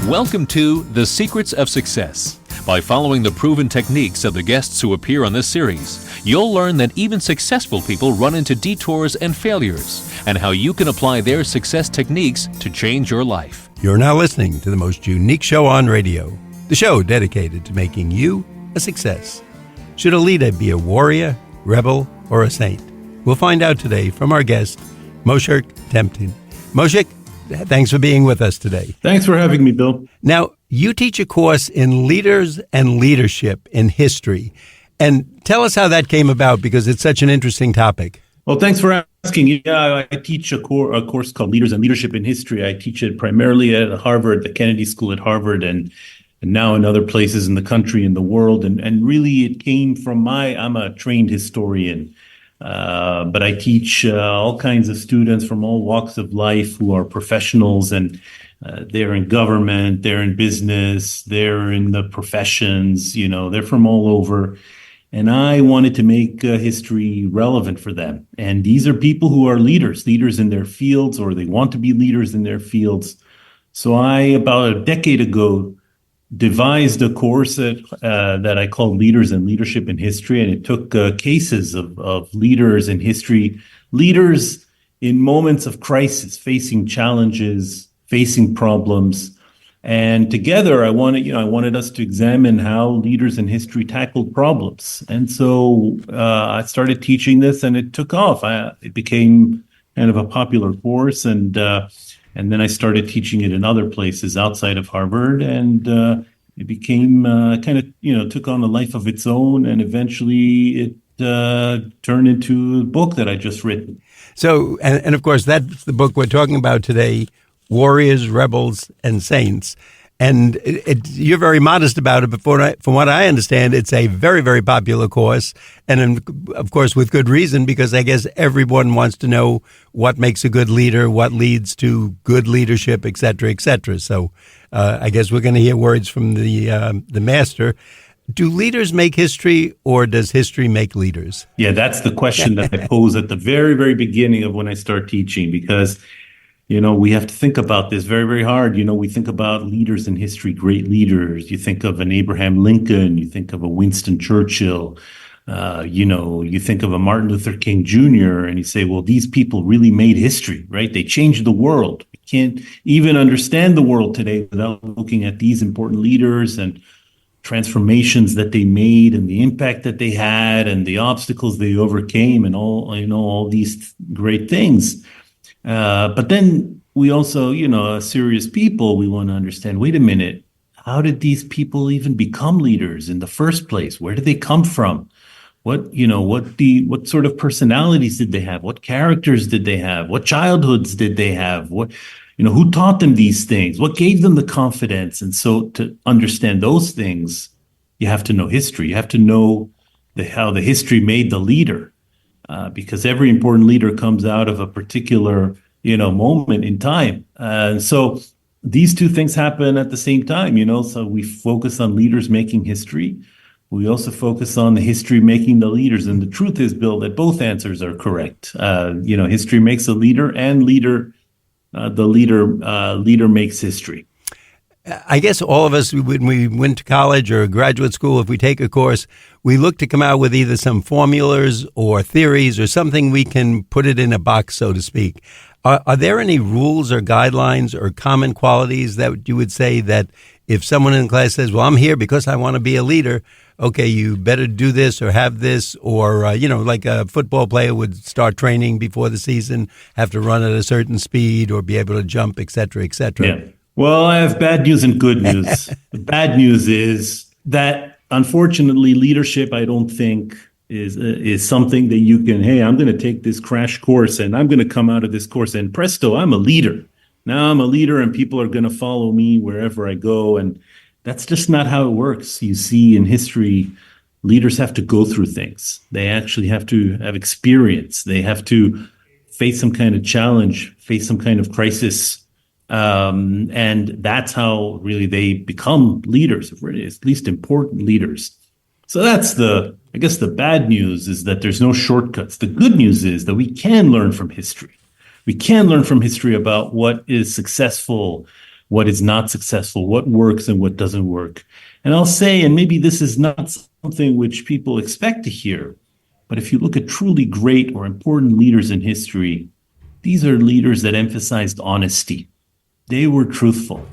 Welcome to The Secrets of Success. By following the proven techniques of the guests who appear on this series, you'll learn that even successful people run into detours and failures, and how you can apply their success techniques to change your life. You're now listening to the most unique show on radio, the show dedicated to making you a success. Should a leader be a warrior, rebel, or a saint? We'll find out today from our guest, Moshik Temkin. Moshik, thanks for being with us today. Thanks for having me, Bill. Now, you teach a course in leaders and leadership in history. And tell us how that came about, because it's such an interesting topic. Well, thanks for asking. Yeah, I teach a course called Leaders and Leadership in History. I teach it primarily at Harvard, the Kennedy School at Harvard, and now in other places in the country and the world. And really, it came from I'm a trained historian. But I teach all kinds of students from all walks of life who are professionals, and they're in government, they're in business, they're in the professions, they're from all over. And I wanted to make history relevant for them. And these are people who are leaders in their fields, or they want to be leaders in their fields. So about a decade ago, devised a course that I called Leaders and Leadership in History, and it took cases of leaders in history, leaders in moments of crisis, facing challenges, facing problems, and together I wanted us to examine how leaders in history tackled problems. And so I started teaching this, and it took off. It became kind of a popular course, and then I started teaching it in other places outside of Harvard, and it became took on a life of its own, and eventually it turned into a book that I just written. So, and of course, that's the book we're talking about today, Warriors, Rebels, and Saints. And you're very modest about it, but from what I understand, it's a very, very popular course. And of course, with good reason, because I guess everyone wants to know what makes a good leader, what leads to good leadership, et cetera, et cetera. So I guess we're going to hear words from the master. Do leaders make history, or does history make leaders? Yeah, that's the question that I pose at the very, very beginning of when I start teaching, because we have to think about this very, very hard. We think about leaders in history, great leaders. You think of an Abraham Lincoln, you think of a Winston Churchill, you think of a Martin Luther King Jr., and you say, well, these people really made history, right? They changed the world. We can't even understand the world today without looking at these important leaders and transformations that they made, and the impact that they had, and the obstacles they overcame, and all these great things. But then we also, as serious people, we want to understand, wait a minute, how did these people even become leaders in the first place? Where did they come from? What sort of personalities did they have? What characters did they have? What childhoods did they have? Who taught them these things? What gave them the confidence? And so to understand those things, you have to know history. You have to know how the history made the leader. Because every important leader comes out of a particular, moment in time. So these two things happen at the same time, so we focus on leaders making history. We also focus on the history making the leaders. And the truth is, Bill, that both answers are correct. History makes a leader, and the leader makes history. I guess all of us, when we went to college or graduate school, if we take a course, we look to come out with either some formulas or theories or something we can put it in a box, so to speak. Are there any rules or guidelines or common qualities that you would say that if someone in class says, well, I'm here because I want to be a leader, okay, you better do this or have this, or, like a football player would start training before the season, have to run at a certain speed or be able to jump, et cetera, et cetera. Yeah. Well, I have bad news and good news. The bad news is that, unfortunately, leadership, I don't think, is something that you can, hey, I'm going to take this crash course and I'm going to come out of this course and presto, I'm a leader. Now I'm a leader and people are going to follow me wherever I go. And that's just not how it works. You see, in history, leaders have to go through things. They actually have to have experience. They have to face some kind of challenge, face some kind of crisis. And that's how really they become leaders, at least important leaders. So that's the bad news is that there's no shortcuts. The good news is that we can learn from history. We can learn from history about what is successful, what is not successful, what works and what doesn't work. And I'll say, and maybe this is not something which people expect to hear, but if you look at truly great or important leaders in history, these are leaders that emphasized honesty. They were truthful.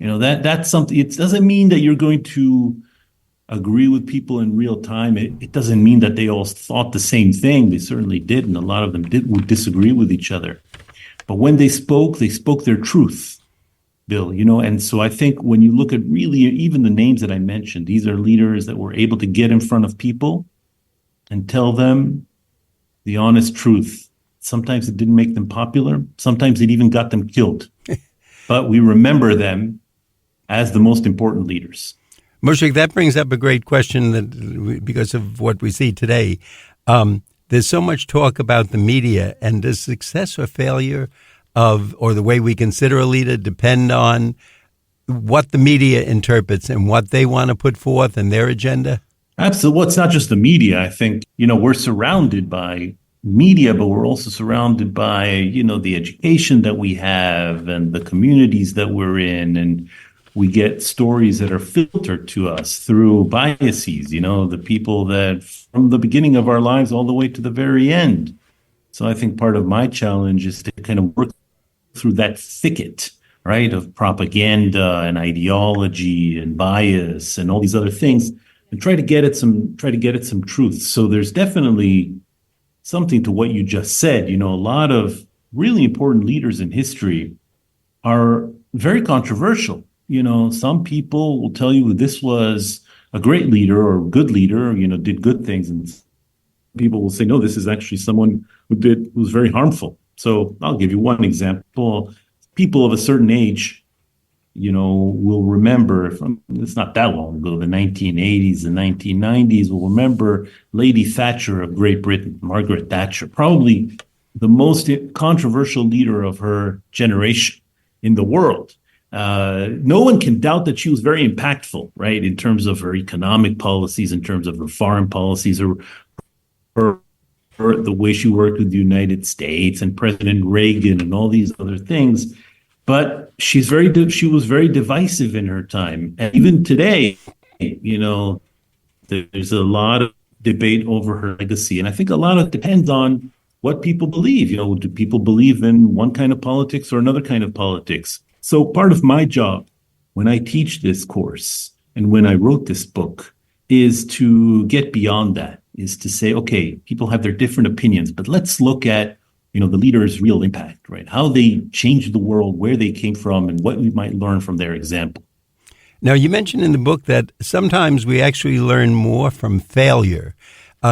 That's something. It doesn't mean that you're going to agree with people in real time. It doesn't mean that they all thought the same thing. They certainly did, and a lot of them would disagree with each other. But when they spoke their truth, Bill, and so I think when you look at really even the names that I mentioned, these are leaders that were able to get in front of people and tell them the honest truth. Sometimes it didn't make them popular. Sometimes it even got them killed. But we remember them as the most important leaders. Moshik, that brings up a great question because of what we see today. There's so much talk about the media, and does success or failure or the way we consider a leader depend on what the media interprets and what they want to put forth in their agenda? Absolutely. Well, it's not just the media. I think, we're surrounded by media, but we're also surrounded by, the education that we have and the communities that we're in. And we get stories that are filtered to us through biases, the people that from the beginning of our lives all the way to the very end. So I think part of my challenge is to kind of work through that thicket, right, of propaganda and ideology and bias and all these other things and try to get at some truth. So there's definitely something to what you just said. A lot of really important leaders in history are very controversial. Some people will tell you this was a great leader or a good leader, did good things. And people will say, no, this is actually someone who was very harmful. So I'll give you one example. People of a certain age, will remember it's not that long ago, the 1980s and 1990s, will remember Lady Thatcher of Great Britain, Margaret Thatcher, probably the most controversial leader of her generation in the world. No one can doubt that she was very impactful, right, in terms of her economic policies, in terms of her foreign policies, or the way she worked with the United States and President Reagan and all these other things. But she was very divisive in her time. And even today, there's a lot of debate over her legacy. And I think a lot of it depends on what people believe. Do people believe in one kind of politics or another kind of politics? So part of my job when I teach this course and when I wrote this book is to get beyond that, is to say, okay, people have their different opinions, but let's look at, the leader's real impact, right? How they changed the world, where they came from, and what we might learn from their example. Now, you mentioned in the book that sometimes we actually learn more from failure.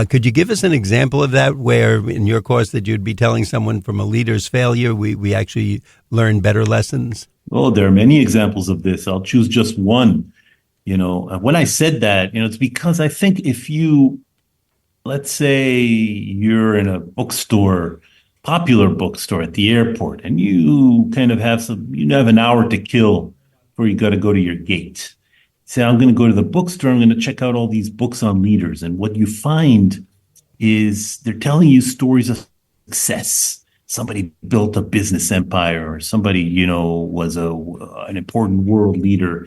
Could you give us an example of that where in your course that you'd be telling someone from a leader's failure, we actually learn better lessons? Oh, there are many examples of this. I'll choose just one. When I said that, it's because I think if let's say you're in a bookstore, popular bookstore at the airport, and you kind of have an hour to kill before you got to go to your gate. Say, I'm going to go to the bookstore, I'm going to check out all these books on leaders. And what you find is they're telling you stories of success. Somebody built a business empire, or somebody, was an important world leader.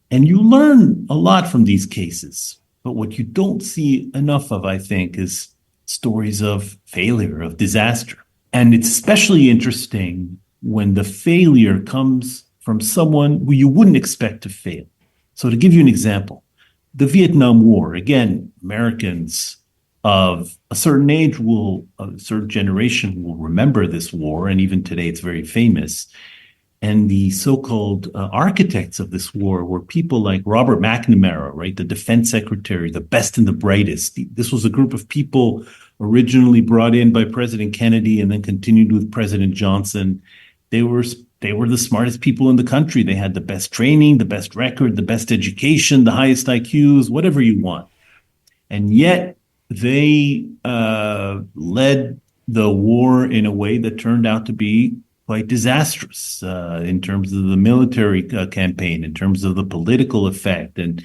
And you learn a lot from these cases. But what you don't see enough of, I think, is stories of failure, of disaster. And it's especially interesting when the failure comes from someone who you wouldn't expect to fail. So to give you an example, the Vietnam War, again, Americans of a certain age a certain generation will remember this war. And even today, it's very famous. And the so-called architects of this war were people like Robert McNamara, right? The defense secretary, the best and the brightest. This was a group of people originally brought in by President Kennedy and then continued with President Johnson. They were the smartest people in the country. They had the best training, the best record, the best education, the highest IQs, whatever you want. And yet they led the war in a way that turned out to be quite disastrous in terms of the military campaign, in terms of the political effect. And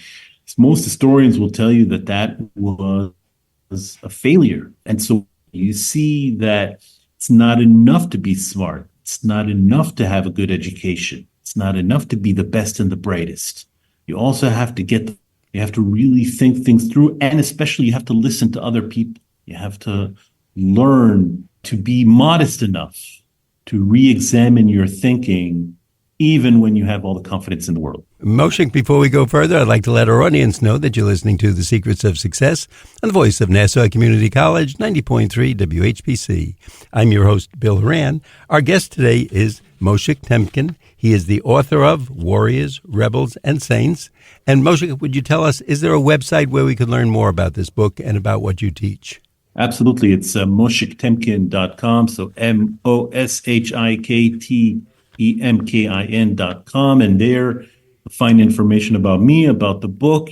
most historians will tell you that was a failure. And so you see that it's not enough to be smart. It's not enough to have a good education. It's It's not enough to be the best and the brightest. You also have to you have to really think things through, and especially you have to listen to other people. You have to learn to be modest enough to re-examine your thinking, even when you have all the confidence in the world. Moshik, before we go further, I'd like to let our audience know that you're listening to The Secrets of Success on the voice of Nassau Community College, 90.3 WHPC. I'm your host, Bill Horan. Our guest today is Moshik Temkin. He is the author of Warriors, Rebels, and Saints. And Moshik, would you tell us, is there a website where we could learn more about this book and about what you teach? Absolutely. It's moshiktemkin.com. So MoshikTemkin.com. And there you'll find information about me, about the book.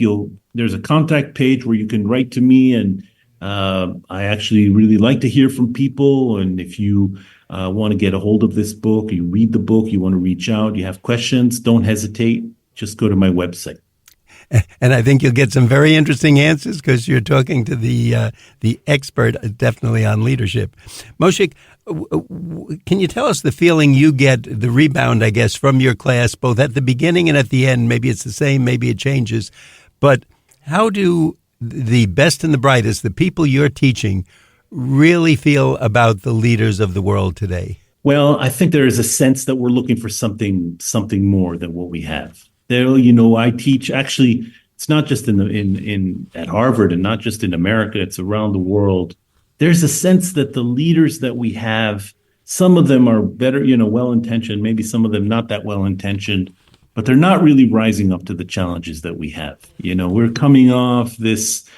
There's a contact page where you can write to me. And I actually really like to hear from people. And if you want to get a hold of this book, you read the book, you want to reach out, you have questions, don't hesitate. Just go to my website. And I think you'll get some very interesting answers because you're talking to the expert, definitely on leadership. Moshik, can you tell us the feeling you get, the rebound, I guess, from your class, both at the beginning and at the end? Maybe it's the same, maybe it changes. But how do the best and the brightest, the people you're teaching, really feel about the leaders of the world today? Well, I think there is a sense that we're looking for something more than what we have. There, I teach. Actually, it's not just at Harvard and not just in America. It's around the world. There's a sense that the leaders that we have, some of them are better, well-intentioned. Maybe some of them not that well-intentioned, but they're not really rising up to the challenges that we have. We're coming off this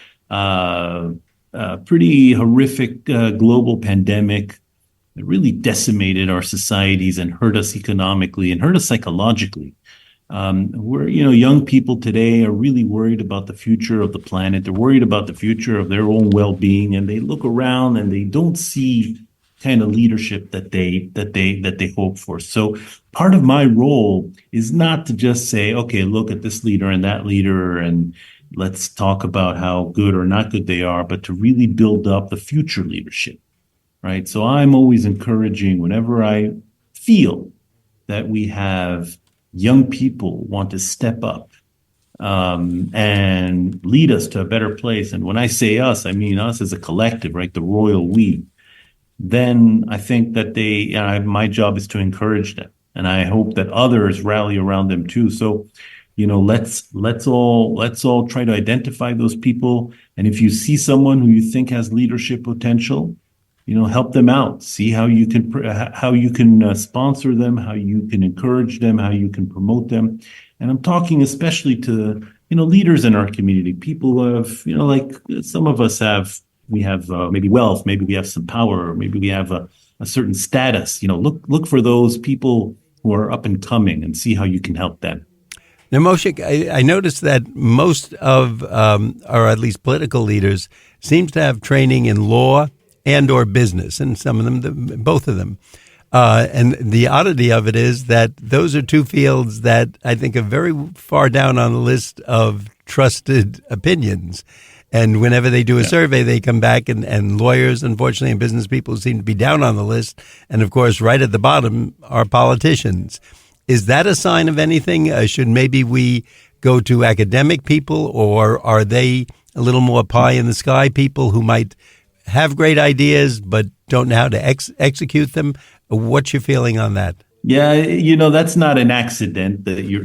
pretty horrific global pandemic that really decimated our societies and hurt us economically and hurt us psychologically. Young people today are really worried about the future of the planet. They're worried about the future of their own well-being, and they look around and they don't see kind of leadership that they hope for. So part of my role is not to just say, okay, look at this leader and that leader, and let's talk about how good or not good they are, but to really build up the future leadership, right? So I'm always encouraging whenever I feel that we have young people want to step up and lead us to a better place. And when I say us, I mean us as a collective, right? The royal we. Then I think that my job is to encourage them. And I hope that others rally around them too. So, let's all try to identify those people. And if you see someone who you think has leadership potential, help them out. See how you can sponsor them, how you can encourage them, how you can promote them. And I'm talking especially to, leaders in our community, people who have, like some of us we have maybe wealth, maybe we have some power, or maybe we have a certain status. Look for those people who are up and coming and see how you can help them. Now, Moshik, I noticed that most of, or at least political leaders, seems to have training in law and or business, and some of them, both of them. And the oddity of it is that those are two fields that I think are very far down on the list of trusted opinions. And whenever they do a survey, they come back, and lawyers, unfortunately, and business people seem to be down on the list. And, of course, right at the bottom are politicians. Is that a sign of anything? Should maybe we go to academic people, or are they a little more pie-in-the-sky people who might have great ideas but don't know how to execute them? What's your feeling on that? Yeah, that's not an accident that you're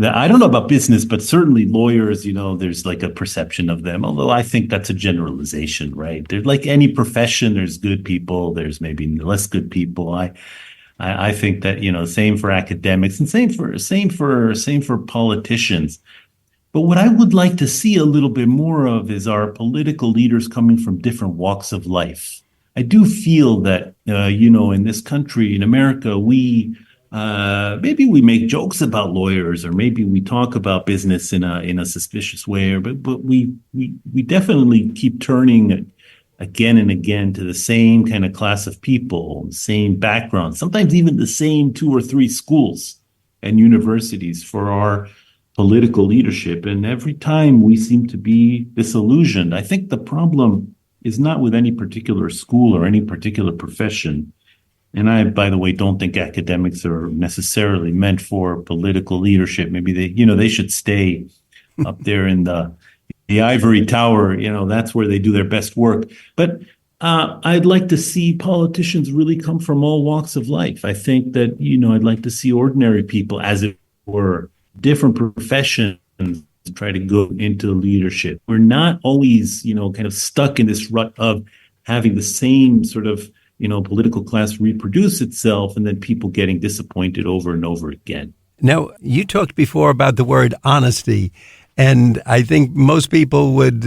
I don't know about business, but certainly lawyers, there's like a perception of them, although I think that's a generalization, right? There's like any profession, there's good people, there's maybe less good people. I think that, same for academics and same for politicians. But what I would like to see a little bit more of is our political leaders coming from different walks of life. I do feel that, in this country, in America, maybe we make jokes about lawyers, or maybe we talk about business in a suspicious way, but we definitely keep turning again and again to the same kind of class of people, same background, sometimes even the same 2 or 3 schools and universities for our political leadership. And every time we seem to be disillusioned. I think the problem is not with any particular school or any particular profession. And I, by the way, don't think academics are necessarily meant for political leadership. Maybe they should stay up there in the ivory tower. That's where they do their best work. But I'd like to see politicians really come from all walks of life. I think that, I'd like to see ordinary people, as it were, different professions try to go into leadership. We're not always, kind of stuck in this rut of having the same sort of, political class reproduce itself and then people getting disappointed over and over again. Now, you talked before about the word honesty, and I think most people would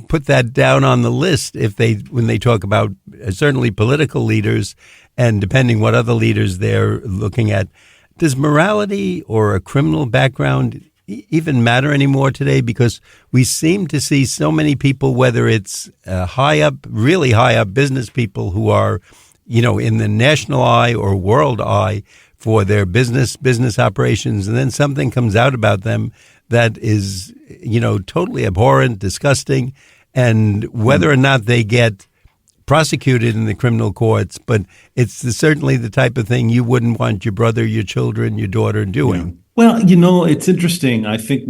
put that down on the list when they talk about certainly political leaders, and depending what other leaders they're looking at. Does morality or a criminal background even matter anymore today? Because we seem to see so many people, whether it's really high up business people who are, in the national eye or world eye for their business operations, and then something comes out about them that is, totally abhorrent, disgusting, and whether or not they get prosecuted in the criminal courts, but it's certainly the type of thing you wouldn't want your brother, your children, your daughter doing. Yeah. Well, it's interesting. I think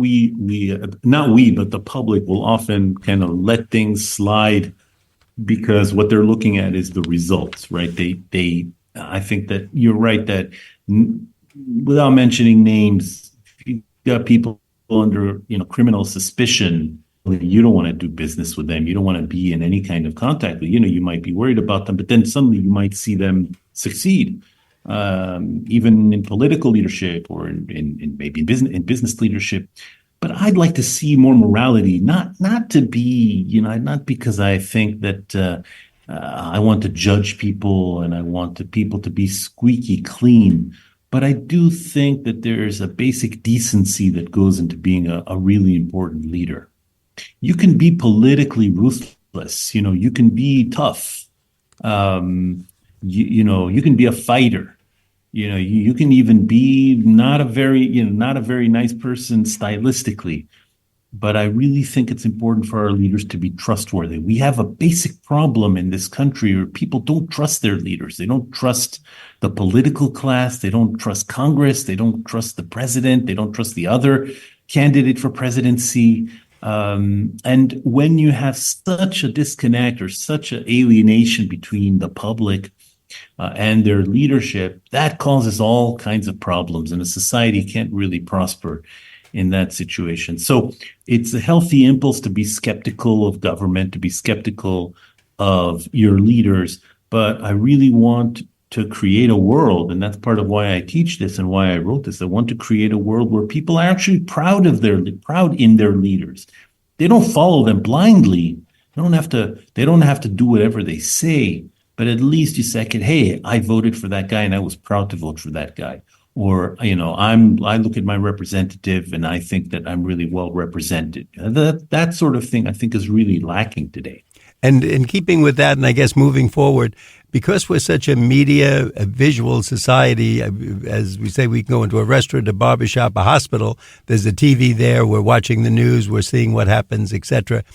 not we, but the public will often kind of let things slide because what they're looking at is the results, right? I think that you're right that without mentioning names, if you got people under, criminal suspicion, you don't want to do business with them. You don't want to be in any kind of contact with, you might be worried about them, but then suddenly you might see them succeed. Even in political leadership or in maybe in business leadership. But I'd like to see more morality, not to be, not because I think that I want to judge people and I want people to be squeaky clean. But I do think that there's a basic decency that goes into being a really important leader. You can be politically ruthless, you can be tough. You can be a fighter. You can even be not a very nice person stylistically. But I really think it's important for our leaders to be trustworthy. We have a basic problem in this country where people don't trust their leaders. They don't trust the political class. They don't trust Congress. They don't trust the president. They don't trust the other candidate for presidency. And when you have such a disconnect or such an alienation between the public and their leadership, that causes all kinds of problems, and a society can't really prosper in that situation. So it's a healthy impulse to be skeptical of government, to be skeptical of your leaders, but I really want to create a world, and that's part of why I teach this and why I wrote this. I want to create a world where people are actually proud in their leaders. They don't follow them blindly. They don't have to do whatever they say. But at least you say, hey, I voted for that guy and I was proud to vote for that guy. Or, I look at my representative and I think that I'm really well represented. That sort of thing I think is really lacking today. And in keeping with that, and I guess moving forward, because we're such a visual society, as we say, we can go into a restaurant, a barbershop, a hospital, there's a TV there, we're watching the news, we're seeing what happens, etc.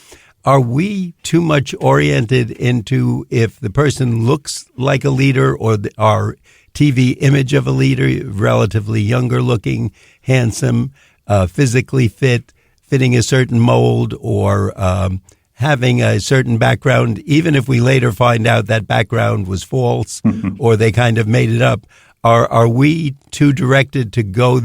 Are we too much oriented into if the person looks like a leader or our TV image of a leader, relatively younger looking, handsome, physically fitting a certain mold, or having a certain background, even if we later find out that background was false or they kind of made it up, are we too directed to go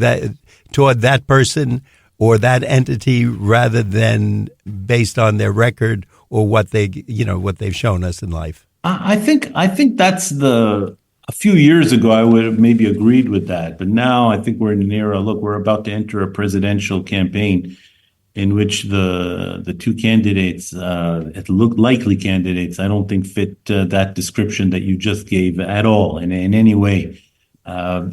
toward that person or that entity rather than based on their record or what they've shown us in life? I think that's a few years ago I would have maybe agreed with that, but now I think we're in an era. Look, we're about to enter a presidential campaign in which the two candidates, likely candidates, I don't think fit that description that you just gave at all in any way.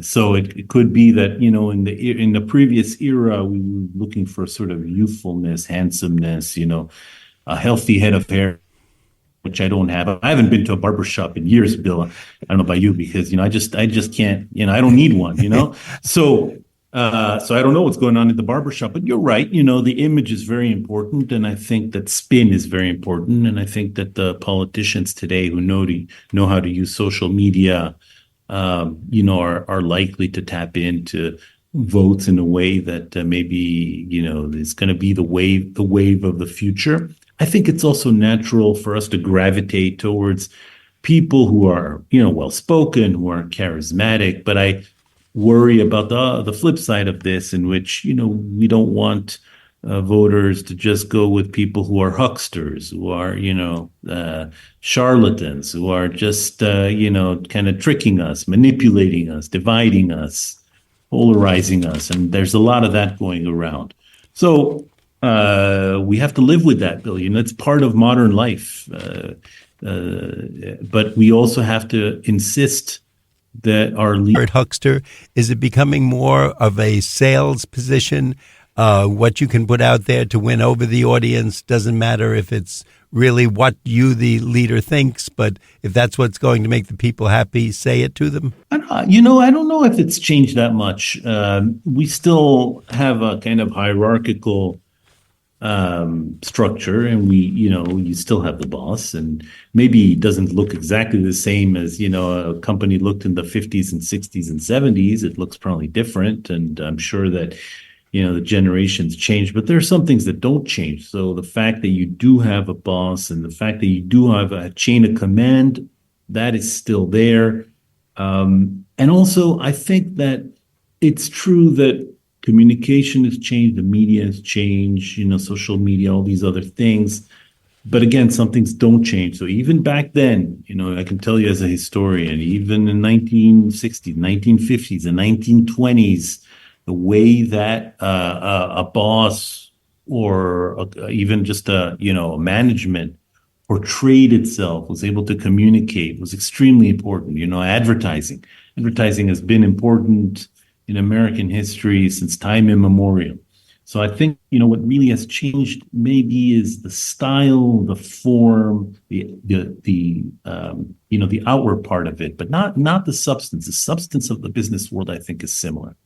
So it could be that, in the previous era, we were looking for sort of youthfulness, handsomeness, a healthy head of hair, which I don't have. I haven't been to a barbershop in years, Bill. I don't know about you because, I just can't, I don't need one, So I don't know what's going on at the barbershop, but you're right. The image is very important. And I think that spin is very important. And I think that the politicians today who know how to use social media, are likely to tap into votes in a way that maybe, is going to be the wave of the future. I think it's also natural for us to gravitate towards people who are, well-spoken, who are charismatic, but I worry about the flip side of this, in which, we don't want voters to just go with people who are hucksters, who are, charlatans, who are just, kind of tricking us, manipulating us, dividing us, polarizing us. And there's a lot of that going around. So we have to live with that, Bill. It's part of modern life. But we also have to insist that our huckster, is it becoming more of a sales position? What you can put out there to win over the audience doesn't matter if it's really what you, the leader, thinks, but if that's what's going to make the people happy, say it to them. I don't know if it's changed that much. We still have a kind of hierarchical structure, and you still have the boss, and maybe it doesn't look exactly the same as, a company looked in the 50s and 60s and 70s. It looks probably different, and I'm sure that, the generations change, but there are some things that don't change. So the fact that you do have a boss and the fact that you do have a chain of command, that is still there. And also, I think that it's true that communication has changed, the media has changed, social media, all these other things. But again, some things don't change. So even back then, I can tell you as a historian, even in 1960s, 1950s, and 1920s, the way that a boss or even just management portrayed itself, was able to communicate, was extremely important. Advertising has been important in American history since time immemorial. So I think, what really has changed maybe is the style, the form, the outward part of it, but not the substance. The substance of the business world, I think, is similar.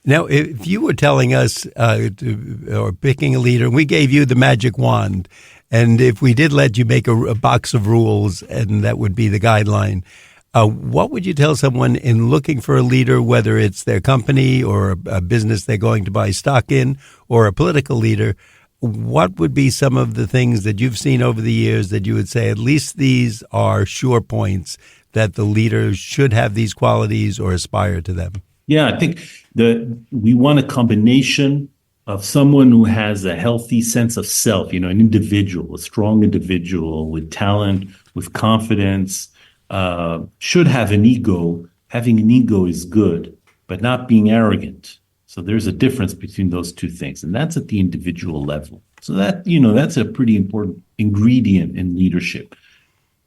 Now, if you were telling us or picking a leader, and we gave you the magic wand, and if we did let you make a box of rules, and that would be the guideline, what would you tell someone in looking for a leader, whether it's their company or a business they're going to buy stock in, or a political leader? What would be some of the things that you've seen over the years that you would say, at least these are sure points that the leader should have these qualities or aspire to them? Yeah, I think we want a combination of someone who has a healthy sense of self, an individual, a strong individual with talent, with confidence, should have an ego. Having an ego is good, but not being arrogant. So there's a difference between those two things, and that's at the individual level. So that's a pretty important ingredient in leadership.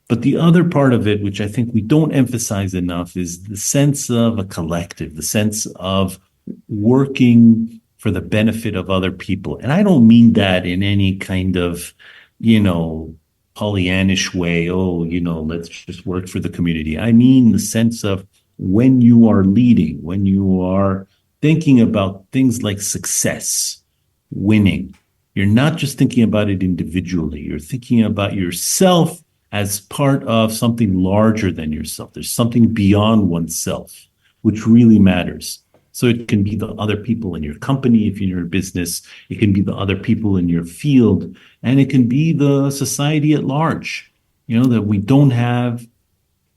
But the other part of it, which I think we don't emphasize enough, is the sense of a collective, the sense of working for the benefit of other people. And I don't mean that in any kind of, Pollyannish way, let's just work for the community. I mean the sense of when you are leading, when you are thinking about things like success, winning, you're not just thinking about it individually. You're thinking about yourself as part of something larger than yourself. There's something beyond oneself, which really matters. So it can be the other people in your company, if you're in your business, it can be the other people in your field, and it can be the society at large. That we don't have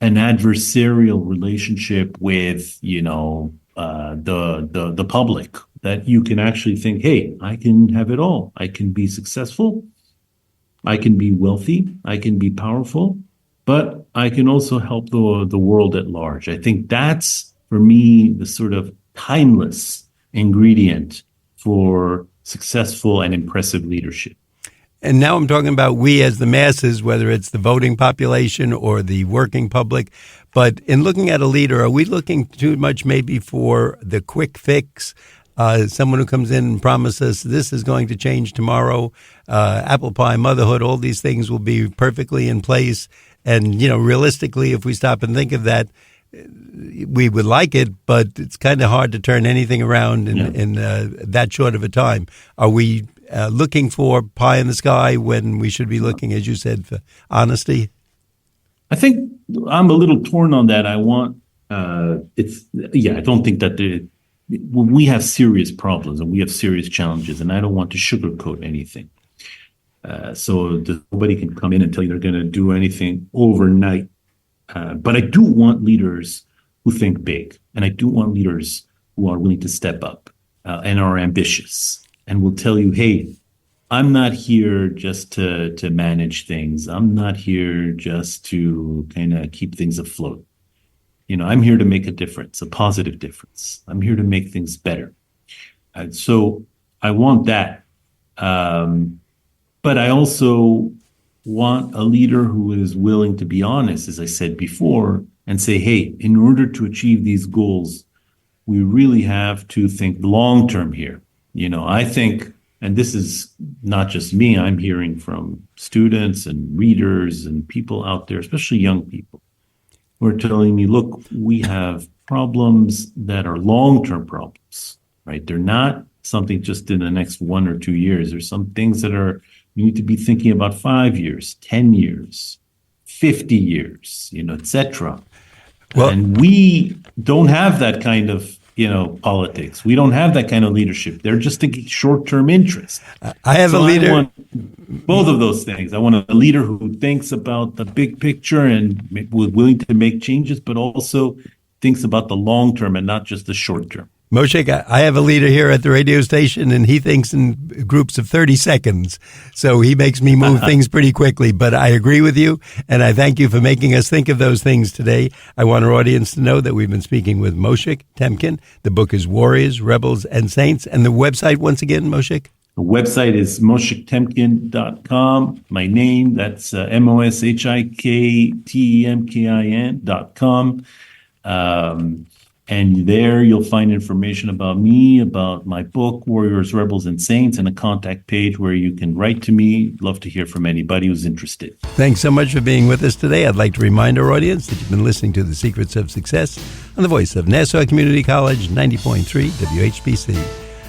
an adversarial relationship with, the public, that you can actually think, hey, I can have it all. I can be successful. I can be wealthy, I can be powerful, but I can also help the world at large. I think that's, for me, the sort of timeless ingredient for successful and impressive leadership. And now I'm talking about we as the masses, whether it's the voting population or the working public. But in looking at a leader, are we looking too much maybe for the quick fix? Someone who comes in and promises this is going to change tomorrow, apple pie, motherhood, all these things will be perfectly in place. And, realistically, if we stop and think of that, we would like it, but it's kind of hard to turn anything around in that short of a time. Are we looking for pie in the sky when we should be looking, as you said, for honesty? I think I'm a little torn on that. I I don't think that we have serious problems and we have serious challenges, and I don't want to sugarcoat anything. So nobody can come in and tell you they're going to do anything overnight. But I do want leaders who think big, and I do want leaders who are willing to step up and are ambitious and will tell you, hey, I'm not here just to manage things. I'm not here just to kind of keep things afloat. I'm here to make a difference, a positive difference. I'm here to make things better. And so I want that. But I also want a leader who is willing to be honest, as I said before, and say, hey, in order to achieve these goals, we really have to think long-term here. I think, and this is not just me, I'm hearing from students and readers and people out there, especially young people, who are telling me, look, we have problems that are long-term problems, right? They're not something just in the next 1 or 2 years. There's some things that we need to be thinking about 5 years, 10 years, 50 years, etc. Well, and we don't have that kind of, politics. We don't have that kind of leadership. They're just thinking short-term interest. I have a leader. I want both of those things. I want a leader who thinks about the big picture and was willing to make changes, but also thinks about the long term and not just the short term. Moshik, I have a leader here at the radio station, and he thinks in groups of 30 seconds. So he makes me move things pretty quickly. But I agree with you, and I thank you for making us think of those things today. I want our audience to know that we've been speaking with Moshik Temkin. The book is Warriors, Rebels, and Saints. And the website, once again, Moshik? The website is moshiktemkin.com. My name, that's moshiktemkin.com. And there you'll find information about me, about my book, Warriors, Rebels, and Saints, and a contact page where you can write to me. Love to hear from anybody who's interested. Thanks so much for being with us today. I'd like to remind our audience that you've been listening to The Secrets of Success on the voice of Nassau Community College, 90.3 WHPC.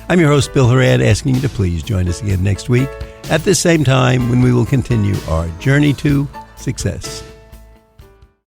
I'm your host, Bill Horan, asking you to please join us again next week at this same time when we will continue our journey to success.